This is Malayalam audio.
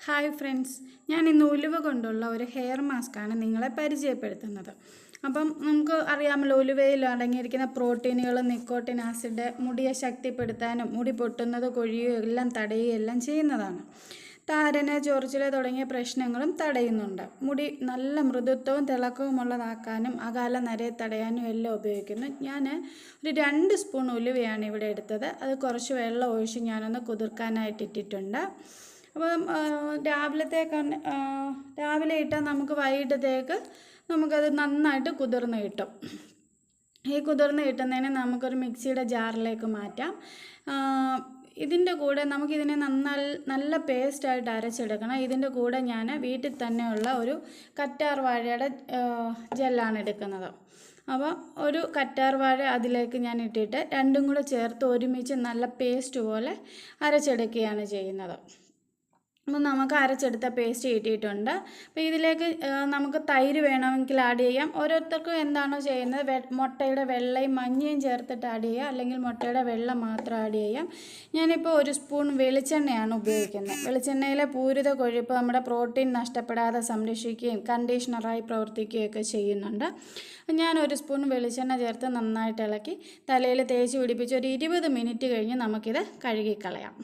ഹായ് ഫ്രണ്ട്സ്, ഞാൻ ഇന്ന് ഉലുവ കൊണ്ടുള്ള ഒരു ഹെയർ മാസ്കാണ് നിങ്ങളെ പരിചയപ്പെടുത്തുന്നത്. അപ്പം നമുക്ക് അറിയാമല്ലോ, ഉലുവയിൽ അടങ്ങിയിരിക്കുന്ന പ്രോട്ടീനുകളും നിക്കോട്ടിൻ ആസിഡ് മുടിയെ ശക്തിപ്പെടുത്താനും മുടി പൊട്ടുന്നത് കൊഴിയുകയും എല്ലാം തടയുകയും എല്ലാം ചെയ്യുന്നതാണ്. താരന്, ചൊറിച്ചിൽ തുടങ്ങിയ പ്രശ്നങ്ങളും തടയുന്നുണ്ട്. മുടി നല്ല മൃദുത്വവും തിളക്കവുമുള്ളതാക്കാനും അകാല നരയെ തടയാനും എല്ലാം ഉപയോഗിക്കുന്നു. ഞാൻ ഒരു 2 സ്പൂൺ ഉലുവയാണ് ഇവിടെ എടുത്തത്. അത് കുറച്ച് വെള്ളം ഒഴിച്ച് ഞാനൊന്ന് കുതിർക്കാനായിട്ട് ഇട്ടിട്ടുണ്ട്. അപ്പം രാവിലെ ഇട്ടാൽ നമുക്ക് വൈകിട്ടത്തേക്ക് നമുക്കത് നന്നായിട്ട് കുതിർന്ന് കിട്ടും. ഈ കുതിർന്ന് കിട്ടുന്നതിന് നമുക്കൊരു മിക്സിയുടെ ജാറിലേക്ക് മാറ്റാം. ഇതിൻ്റെ കൂടെ നമുക്കിതിനെ നല്ല പേസ്റ്റായിട്ട് അരച്ചെടുക്കണം. ഇതിൻ്റെ കൂടെ ഞാൻ വീട്ടിൽ തന്നെയുള്ള ഒരു കറ്റാർ വാഴയുടെ ജെല്ലാണ് എടുക്കുന്നത്. അപ്പോൾ ഒരു കറ്റാർ വാഴ അതിലേക്ക് ഞാൻ ഇട്ടിട്ട് രണ്ടും കൂടെ ചേർത്ത് ഒരുമിച്ച് നല്ല പേസ്റ്റ് പോലെ അരച്ചെടുക്കുകയാണ് ചെയ്യുന്നത്. അപ്പം നമുക്ക് അരച്ചെടുത്ത പേസ്റ്റ് കിട്ടിയിട്ടുണ്ട്. അപ്പോൾ ഇതിലേക്ക് നമുക്ക് തൈര് വേണമെങ്കിൽ ആഡ് ചെയ്യാം. ഓരോരുത്തർക്കും എന്താണോ ചെയ്യുന്നത്, മുട്ടയുടെ വെള്ളയും മഞ്ഞയും ചേർത്തിട്ട് ആഡ് ചെയ്യുക, അല്ലെങ്കിൽ മുട്ടയുടെ വെള്ള മാത്രം ആഡ് ചെയ്യാം. ഞാനിപ്പോൾ 1 സ്പൂൺ വെളിച്ചെണ്ണയാണ് ഉപയോഗിക്കുന്നത്. വെളിച്ചെണ്ണയിലെ പൂരിത കൊഴുപ്പ് നമ്മുടെ പ്രോട്ടീൻ നഷ്ടപ്പെടാതെ സംരക്ഷിക്കുകയും കണ്ടീഷണറായി പ്രവർത്തിക്കുകയൊക്കെ ചെയ്യുന്നുണ്ട്. ഞാൻ 1 സ്പൂൺ വെളിച്ചെണ്ണ ചേർത്ത് നന്നായിട്ട് ഇളക്കി തലയിൽ തേച്ച് പിടിപ്പിച്ച് ഒരു 20 മിനിറ്റ് കഴിഞ്ഞ് നമുക്കിത് കഴുകിക്കളയാം.